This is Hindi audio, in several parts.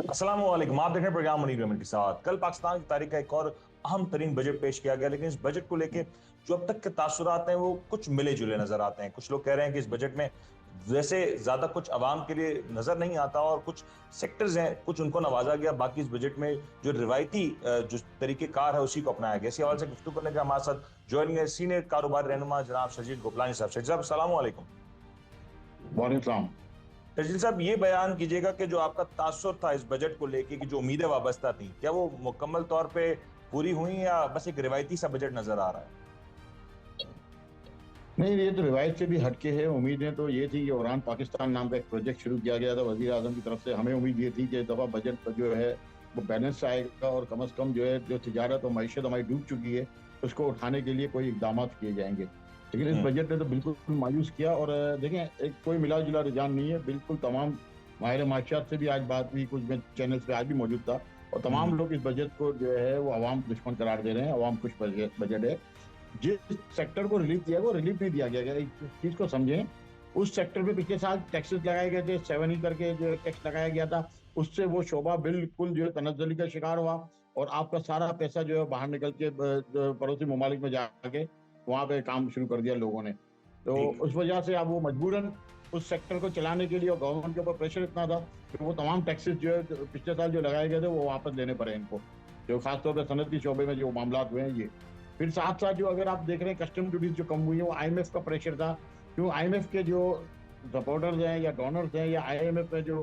अस्सलाम वालेकुम। आप देख रहे हैं प्रोग्राम मुनीर अहमद के साथ। कल पाकिस्तान की तारीख का एक और अहम तरीन बजट पेश किया गया, लेकिन इस बजट को लेके जो अब तक के तासुरात हैं वो कुछ मिले जुले नजर आते हैं। कुछ लोग कह रहे हैं कि इस बजट में वैसे ज्यादा कुछ अवाम के लिए नजर नहीं आता और कुछ सेक्टर्स हैं कुछ उनको नवाजा गया, बाकी इस बजट में जो रिवायती जो तरीकेकार है उसी को अपनाया गया। इसी हवाले से गुफ्तगू करने का हमारे साथ ज्वाइनिंग है सीनियर कारोबारी रहनुमा जनाब शजील गोपलानी साहब। शजील साहब अस्सलाम वालेकुम। वालेकुम। शजील साहब ये बयान कीजिएगा कि जो आपका तासुर था इस बजट को लेके कि जो उम्मीदें वाबस्ता थी, क्या वो मुकम्मल तौर पे पूरी हुई या बस एक रिवायती सा बजट नजर आ रहा है? नहीं, ये तो रिवायत से भी हटके है। उम्मीदें तो ये थी कि उड़ान पाकिस्तान नाम का एक प्रोजेक्ट शुरू किया गया था वजीर आजम की तरफ से। हमें उम्मीद ये थी कि इस दफा बजट जो है वो बैलेंस आएगा और कम से कम जो है जो तिजारत और मईशत हमारी डूब चुकी है उसको उठाने के लिए कोई इकदाम किए जाएंगे। लेकिन इस बजट ने तो बिल्कुल मायूस किया। और देखें, एक कोई मिला जुला रुझान नहीं है। बिल्कुल तमाम माहिर माशियात से भी आज बात हुई, कुछ मैं चैनल्स पे आज भी मौजूद था, और तमाम लोग इस बजट को जो है वो अवाम दुश्मन करार दे रहे हैं। अवाम खुश बजट है। जिस सेक्टर को रिलीफ दिया वो रिलीफ नहीं दिया गया। एक चीज को समझें, उस सेक्टर पे पिछले साल टैक्सेस लगाए गए थे, 7E करके जो टैक्स लगाया गया था, उससे वो शोबा बिल्कुल जो है तनज़्ज़ुली का शिकार हुआ और आपका सारा पैसा जो है बाहर निकल के पड़ोसी ममालिक में जाके वहां पे काम शुरू कर दिया लोगों ने। तो उस वजह से अब वो मजबूरन उस सेक्टर को चलाने के लिए और गवर्नमेंट के ऊपर प्रेशर इतना था कि वो तमाम टैक्सेस जो है पिछले साल जो लगाए गए थे वो वापस लेने पड़े इनको, जो खासतौर पर सनअती शोबे में जो मामला हुए हैं ये। फिर साथ साथ जो अगर आप देख रहे हैं कस्टम ड्यूटीज जो कम हुई है वो IMF का प्रेशर था। क्यों IMF के जो सपोर्टर्स हैं या डोनर्स हैं या IMF में जो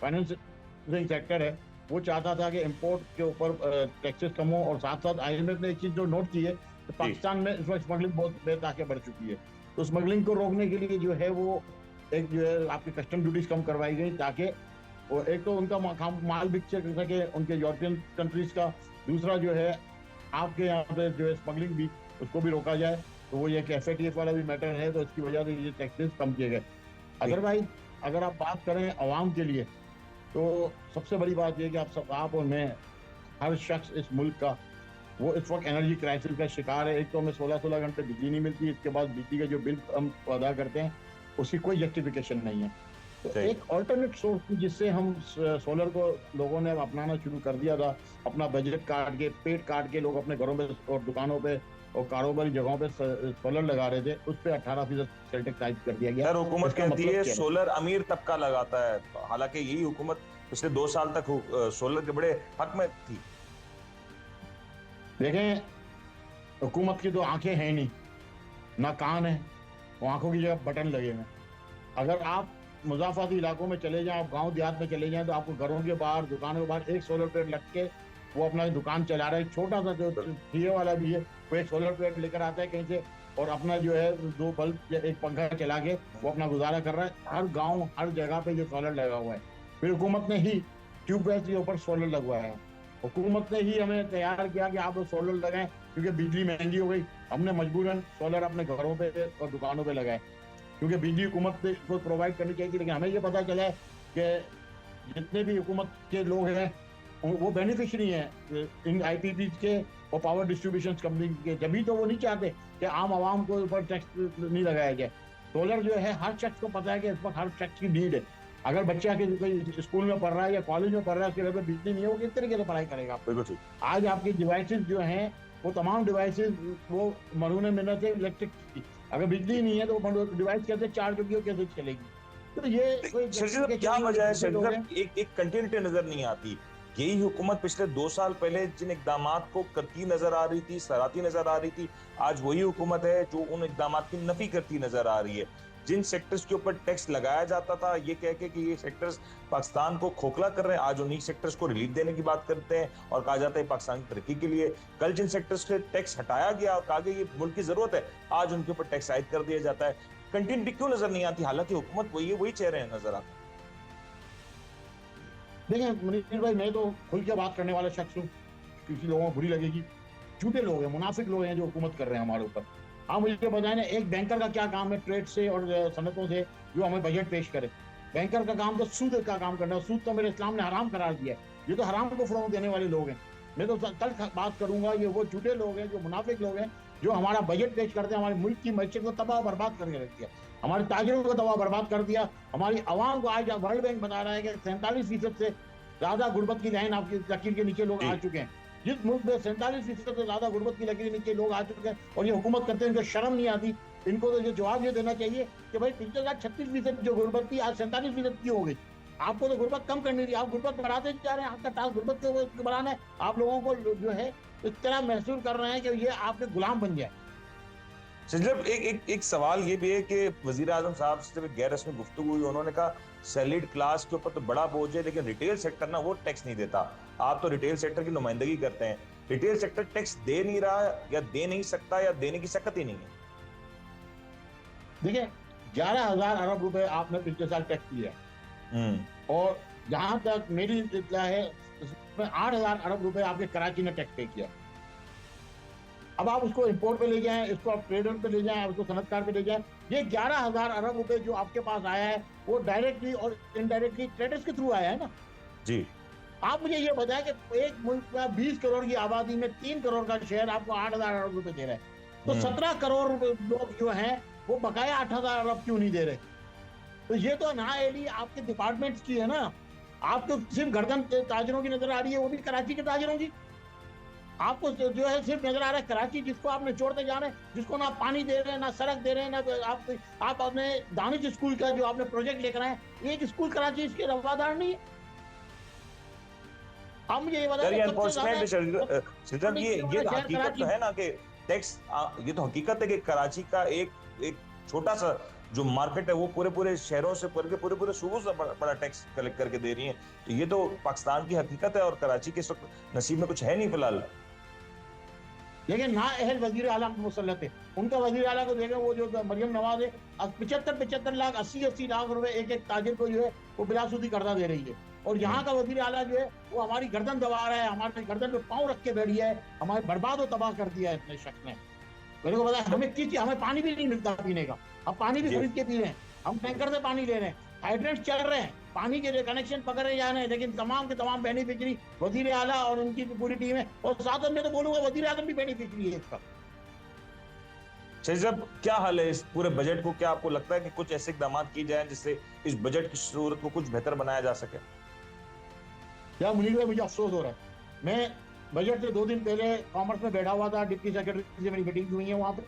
फाइनेंसिंग सेक्टर है वो चाहता था कि इंपोर्ट के ऊपर टैक्सेस कम हो। और साथ साथ IMF ने एक चीज जो नोट की है तो पाकिस्तान में इस वक्त स्मगलिंग बहुत बेताके बढ़ चुकी है। तो स्मगलिंग को रोकने के लिए जो है वो एक जो है आपकी कस्टम ड्यूटीज कम करवाई गई, ताकि एक तो उनका माल बिक सके उनके यूरोपियन कंट्रीज का, दूसरा जो है आपके यहाँ पे जो है स्मगलिंग भी उसको भी रोका जाए। तो वो ये FATF वाला भी मैटर है, तो इसकी वजह से ये टैक्सेस कम किए गए। अदरवाइज अगर आप बात करें अवाम के लिए तो सबसे बड़ी बात यह कि आप और मैं, हर शख्स इस मुल्क का वो इस वक्त एनर्जी क्राइसिस का शिकार है। एक तो हमें 16-16 घंटे बिजली नहीं मिलती, इसके बाद बिजली का जो बिल हम अदा करते हैं उसकी कोई जस्टिफिकेशन नहीं है। तो एक ऑल्टरनेट सोर्स थी जिससे हम सोलर को लोगों ने अपनाना शुरू कर दिया था। अपना बजट काट के, पेट काट के लोग अपने घरों पे और दुकानों पे और कारोबारी जगहों पे सोलर लगा रहे थे। उस पे 18% सेल टैक्स आयद कर दिया गया। सर हुकूमत कहती है सोलर अमीर तबका लगाता है, हालांकि यही हुकूमत पिछले 2 साल तक सोलर के बड़े हक में थी। देखें, हुकूमत की तो आंखें हैं नहीं, ना कान है, वो आंखों की जगह बटन लगे हुए। अगर आप मुजाफाती इलाकों में चले जाएं, आप गांव देहात में चले जाएं, तो आपको घरों के बाहर, दुकानों के बाहर एक सोलर प्लेट लग के वो अपना दुकान चला रहा है। छोटा सा जो दिए वाला भी है वो एक सोलर प्लेट लेकर आता है कहीं से और अपना जो है 2 बल्ब या एक पंखा चला के वो अपना गुजारा कर रहा है। हर गाँव हर जगह पे जो सोलर लगा हुआ है। फिर हुकूमत ने ही ट्यूबवेल के ऊपर सोलर लगवाया है। हुकूमत ने ही हमें तैयार किया कि आप सोलर लगाएं, क्योंकि बिजली महंगी हो गई। हमने मजबूरन सोलर अपने घरों पे और दुकानों पे लगाए, क्योंकि बिजली हुकूमत को प्रोवाइड करनी चाहिए थी। लेकिन हमें ये पता चला है कि जितने भी हुकूमत के लोग हैं वो बेनिफिशरी हैं इन IPPs के और पावर डिस्ट्रीब्यूशन कंपनी के। जभी तो वो नहीं चाहते कि आम आवाम को ऊपर टैक्स नहीं लगाया जाए। सोलर जो है हर शख्स को पता है कि इस वक्त हर शख्स की नीड है। अगर बच्चा के कोई स्कूल में पढ़ रहा है या कॉलेज में पढ़ रहा है, उसके घर पे बिजली नहीं है, वो किस तरीके से पढ़ाई करेगा? बिल्कुल। आज आपके डिवाइसेस जो हैं वो तमाम डिवाइसेस वो मरून मिन्नत है इलेक्ट्रिक की। अगर बिजली नहीं है तो वो डिवाइस कैसे चार्ज होगी और कैसे चलेगी? तो ये क्या वजह है? एक कंटिन्यूटी नजर नहीं आती। यही हुकूमत पिछले 2 साल पहले जिन इकदामात को करती नजर आ रही थी, सराहती नजर आ रही थी, आज वही हुकूमत है जो उन इकदामात की नफी करती नजर आ रही है। जिन सेक्टर्स के ऊपर टैक्स लगाया जाता था ये कह के कि ये सेक्टर्स पाकिस्तान को खोखला कर रहे हैं, आज उन्हीं सेक्टर्स को रिलीफ देने की बात करते हैं और कहा जाता है पाकिस्तान की तरक्की के लिए। कल जिन सेक्टर्स से टैक्स हटाया गया और कहा गया ये मुल्क की जरूरत है, आज उनके ऊपर टैक्स आयद कर दिया जाता है। कंटिन्यूटी क्यों नजर नहीं आती, हालांकि हुकूमत वही चेहरे हैं नजर आते? देखिए मुनीर भाई, मैं तो खुल के बात करने वाला शख्स हूँ, किसी लोगों को बुरी लगेगी। झूठे लोग हैं, मुनाफिक लोग हैं जो हुकूमत कर रहे हैं हमारे ऊपर। हाँ, मुझे बताएं ना, एक बैंकर का क्या काम है ट्रेड से और सनतों से जो हमें बजट पेश करे? बैंकर का काम तो सूद का काम करना है। सूद तो मेरे इस्लाम ने हराम करार दिया है। ये तो हराम को फरोग देने वाले लोग हैं। मैं तो कल बात करूंगा, ये वो झूठे लोग हैं जो मुनाफिक लोग हैं जो हमारा बजट पेश करते हैं, हमारे मुल्क की मैशत को तबाह बर्बाद करके रख दिया, हमारे ताजिरों को तबाह बर्बाद कर दिया। हमारी आवाम को आज वर्ल्ड बैंक बता रहा है कि 47% से ज्यादा गुर्बत की लाइन आपकी लकीर के नीचे लोग आ चुके हैं। जिस मुल्क में 47% से ज्यादा गुर्बत की लकीर के नीचे लोग आ चुके हैं और ये हुकूमत करते हैं, इनको शर्म नहीं आती। इनको तो ये जवाब ये देना चाहिए कि भाई पिछले साल 36% जो गुर्बत थी आज 47% की हो गई। आपको तो गुर्बत कम करनी थी, आप गुर्बत बढ़ाते जा रहे हैं। आपका टास्क गुर्बत को बढ़ाना है। आप लोगों को जो है इस तरह महसूस कर रहे हैं कि ये आपके गुलाम बन जाए। जब एक सवाल ये भी है कि वजीर आजम साहब से जब गैर रस्मी गुफ्तगू हुई, उन्होंने कहा सैलरीड क्लास के ऊपर तो बड़ा बोझ है, लेकिन रिटेल सेक्टर ना वो टैक्स नहीं देता। आप तो रिटेल सेक्टर की नुमाइंदगी करते हैं, रिटेल सेक्टर टैक्स दे नहीं रहा या दे नहीं सकता या देने की सकत ही नहीं है। देखिए 11,000 अरब रुपए आपने पिछले साल टैक्स लिया और जहां तक मेरी इत्तला है उसमें 8,000 अरब रुपए आपके कराची ने टैक्स पे किया। अब आप उसको इंपोर्ट पे ले जाएं, इसको आप ट्रेडर पे ले जाएं, उसको सनतकार पे ले जाएं। ये 11,000 अरब रुपए जो आपके पास आया है वो डायरेक्टली और इनडायरेक्टली ट्रेडर्स के थ्रू आया है ना जी। आप मुझे ये बताएं कि एक मुल्क में 20 करोड़ की आबादी में 3 करोड़ का शेयर आपको 8,000 अरब रुपए दे रहा है, तो 17 करोड़ लोग जो हैं वो बकाया 8,000 अरब क्यों नहीं दे रहे? तो ये तो नाअहली आपके डिपार्टमेंट्स की है ना। आपको सिर्फ गर्दन ताजरों की नजर आ रही है, वो भी कराची के ताजरों की। आपको जो है सिर्फ नजर आ रहा है कराची, जिसको आप निचोड़ते जा रहे हैं, जिसको ना पानी दे रहे हैं, ना सड़क दे रहे हैं, ना आप अपने दानिश स्कूल का जो आपने प्रोजेक्ट लेकर आए, एक स्कूल कराची इसके रवादार नहीं है। आप मुझे ये बताइए, ये तो हकीकत तो है ना कि टैक्स, ये तो हकीकत है कि कराची का एक छोटा सा जो मार्केट है वो पूरे शहरों से पूरे सूबों से बड़ा टैक्स कलेक्ट करके दे रही है। तो ये तो पाकिस्तान की हकीकत है और कराची के इस वक्त नसीब में कुछ है नहीं फिलहाल। लेकिन ना अहल वजीर आला मुसल्लत है, उनका वजीर आला को देखें, वो जो मरियम नवाज है 75 लाख 80 लाख रुपए एक ताजिर को जो है वो बिलासूदी कर्जा दे रही है। और यहाँ का वजीर आला जो है वो हमारी गर्दन दबा रहा है, हमारे गर्दन पे पाँव रख के बैठी है, हमारे बर्बाद और तबाह कर दिया है इतने शख्स ने। मेरे को पता है हमें पानी भी नहीं मिलता पीने का, अब पानी भी खरीद के पी रहे हैं, हम टैंकर से पानी ले रहे हैं, हाइड्रेंट चल रहे हैं, पानी के कनेक्शन पकड़े जा रहे हैं, लेकिन तमाम के तमाम बेनिफिशरी वजीर आला और उनकी पूरी टीम है। और साथ में तो बोलूंगा वजीर आजम भी बेनिफिशरी है इसका। जब क्या हाल है इस पूरे बजट को, क्या आपको लगता है कि कुछ ऐसे इकदाम किए जाएं जिससे इस बजट की सूरत को कुछ बेहतर बनाया जा सके? क्या मुनीर भाई, मुझे अफसोस हो रहा है, मैं बजट से 2 दिन पहले कॉमर्स में बैठा हुआ था, डिप्टी सेक्रेटरी से मेरी मीटिंग हुई है वहाँ पे,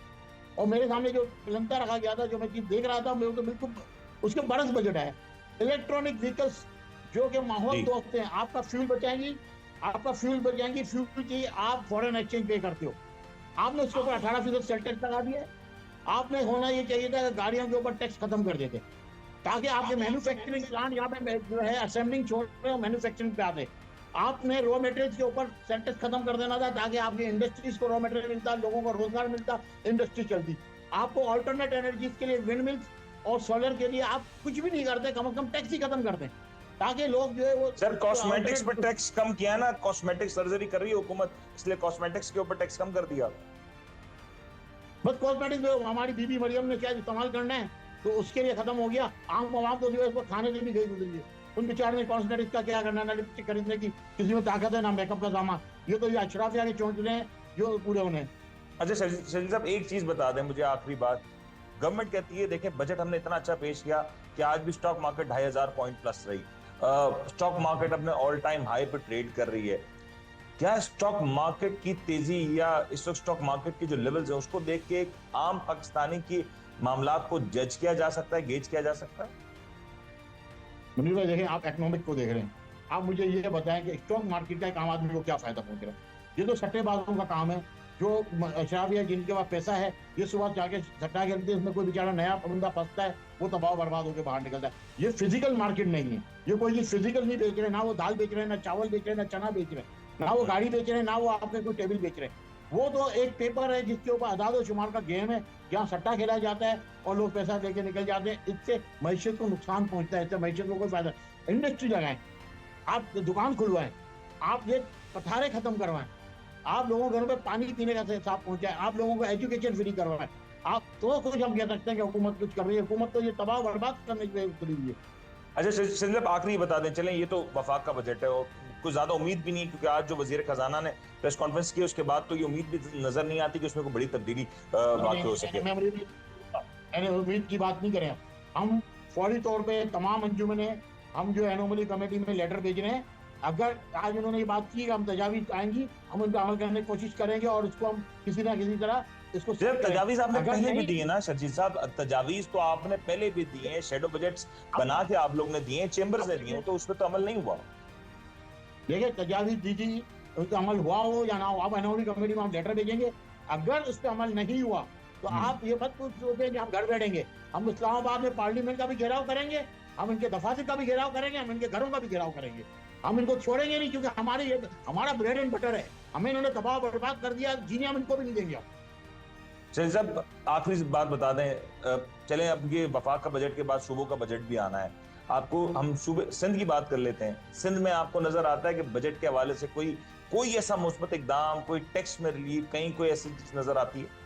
और मेरे सामने जो लंका रखा गया था, जो मैं चीज देख रहा था, मेरे को बिल्कुल उसके बरस बजट है। इलेक्ट्रॉनिक व्हीकल्स जो कि माहौल दोस्त हैं, आपका फ्यूल बचाएंगी, फ्यूल चाहिए, आप फॉरेन एक्सचेंज पे करते हो, आपने उसके ऊपर 18% सेल टैक्स लगा दिया। आपने होना ये चाहिए था कि गाड़ियों के ऊपर टैक्स खत्म कर देते, ताकि आपके मैन्युफैक्चरिंग प्लांट यहाँ पे जो है असेंबलिंग छोड़ रहे हो, मैन्युफैक्चरिंग पे आते। आपने रॉ मटेरियल के ऊपर सेल टैक्स खत्म कर देना था, ताकि आपकी इंडस्ट्रीज को रॉ मटेरियल मिलता, लोगों को रोजगार मिलता, इंडस्ट्री चलती। आपको ऑल्टरनेट एनर्जीज के लिए विंड मिल्स और सोलर के लिए आप कुछ भी नहीं करते, कम से कम टैक्स ही खत्म करते, ताकि लोग जो है वो। सर कॉस्मेटिक्स पे टैक्स कम किया ना, कॉस्मेटिक सर्जरी कर रही है हुकूमत, इसलिए कॉस्मेटिक्स के ऊपर टैक्स कम कर दिया। बस कॉस्मेटिक्स में हमारी बीबी मरियम ने क्या इस्तेमाल करना है तो उसके लिए खत्म हो गया। आम आवाम तो जो है उसको खाने से भी गई गुजरी है, उन बेचारे ने कॉस्मेटिक्स का क्या करना, ना लिपस्टिक खरीदने की किसी में ताकत है, ना मेकअप का सामान। ये तो ये अशराफिया के चौंचले हैं जो पूरे होने। अच्छा शरीफ साहब, एक चीज बता दें मुझे, आखिरी बात, गवर्नमेंट कहती है देखें बजट हमने इतना अच्छा पेश किया कि आज भी स्टॉक मार्केट 2,500 पॉइंट प्लस रही, स्टॉक मार्केट अपने ऑल टाइम हाई पे ट्रेड कर रही है। क्या स्टॉक मार्केट की तेजी या इस वक्त स्टॉक मार्केट की जो लेवल्स है उसको देख के एक आम पाकिस्तानी की मामलात को जज किया जा सकता है, गेज किया जा सकता है? मुनीर भाई देखें, आप इकोनॉमिक को देख रहे हैं, आप मुझे ये बताएं कि स्टॉक मार्केट का एक आम आदमी को क्या फायदा पहुंच रहा है? ये तो सट्टेबाजों का काम है, जो अशराफिया जिनके पास पैसा है, ये सुबह जाके सट्टा खेलते हैं, उसमें कोई बेचारा नया बंदा फंसता है, वो तबाह बर्बाद होकर बाहर निकलता है। ये फिजिकल मार्केट नहीं है, ये कोई चीज फिजिकल नहीं बेच रहे, ना वो दाल बेच रहे हैं, ना चावल बेच रहे हैं, ना चना बेच रहे हैं, ना वो गाड़ी बेच रहे हैं, ना वो आपके कोई टेबल बेच रहे हैं। वो तो एक पेपर है जिसके ऊपर अदाद और शुमार का गेम है, जहाँ सट्टा खेला जाता है और लोग पैसा लेके निकल जाते हैं। इससे मैशत को नुकसान पहुंचता है, इससे मैशत को कोई फायदा। इंडस्ट्री लगाएं, आप दुकान खुलवाएं, आप ये पथारे खत्म करवाएं, आप लोगों के घरों में पानी पीने का साफ पहुंचाएं, आप लोगों को एजुकेशन फ्री करवाएं, आप तो कुछ हम कह सकते हैं कि हुकूमत कुछ कर रही है। हुकूमत तो ये तबाह बर्बाद करने के लिए उतरी हुई है। अच्छा शरीफ, आखिरी बता दें, चलें ये तो वफाक का बजट है और कुछ ज्यादा उम्मीद भी नहीं है, क्योंकि आज जो वजीर खजाना ने प्रेस कॉन्फ्रेंस की उसके बाद तो ये उम्मीद भी नजर नहीं आती कि उसमें कोई बड़ी तब्दीली वाकई हो सके। उम्मीद की बात नहीं करें, हम फौरी तौर पे तमाम अंजुमने, हम जो एनोमली कमेटी में लेटर भेज रहे हैं अगर आज उन्होंने ये बात की कि हम तजावीज आएंगी, हम उन पर अमल करने की कोशिश करेंगे और इसको हम किसी ना किसी तरह इसको जब तजावीज आपने अगर पहले भी नहीं दी है ना शर्जील साहब, तजावीज तो आपने पहले भी दी है, शेडो बजट्स बना के आप लोग ने दिए, चेंबर्स ने दिए, तो उस पर तो अमल नहीं हुआ। देखिए तजावीज दी थी, उस पर अमल हुआ हो या ना हो, आप अनोनी कमेटी में हम लेटर भेजेंगे। अगर उस पर अमल नहीं हुआ तो आप ये मत सोचें कि हम घर बैठेंगे। हम इस्लामाबाद में पार्लियामेंट का भी घेराव करेंगे, हम इनके दफातर का भी घेराव करेंगे, हम इनके घरों का भी घेराव करेंगे। हम इनको छोड़ेंगे नहीं, क्योंकि हमारा ब्रेड एंड बटर है। हमें इन्होंने तबाह बर्बाद कर दिया, जीने हम इनको भी नहीं देंगे। शर्जील साहब आखिरी बात बता दें, चलें अब ये वफाक का बजट के बाद सूबों का बजट भी आना है। आपको हम सूबे सिंध की बात कर लेते हैं, सिंध में आपको नजर आता है कि बजट के हवाले से कोई ऐसा मुस्बत इकदाम, कोई टैक्स में रिलीफ, कहीं कोई ऐसी चीज नजर आती है?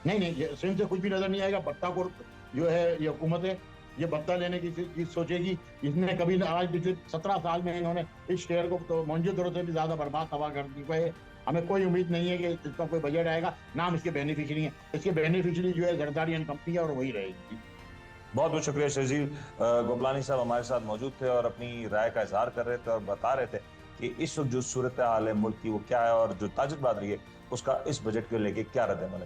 नहीं, सिंध से कुछ भी नजर नहीं आएगा। बत्ता को जो है ये हुकूमत है, ये बत्ता लेने की चीज सोचेगी। इसने कभी आज पिछले 17 साल में इन्होंने इस शेयर को तो मौजूद दरों से भी ज्यादा बर्बाद तबाह कर दी है। हमें कोई उम्मीद नहीं है कि इसका कोई बजट आएगा, ना हम इसके बेनिफिशियरी हैं। इसके बेनिफिशियरी जो है जरदारी एंड कंपनी है और वही रहेगी। बहुत बहुत शुक्रिया शर्जील गोपलानी साहब हमारे साथ मौजूद थे और अपनी राय का इजहार कर रहे थे और बता रहे थे कि इस वक्त जो सूरत हाल है मुल्क की वो क्या है और जो ताजुब बात रही है उसका इस बजट को लेके क्या रद्द अमल है।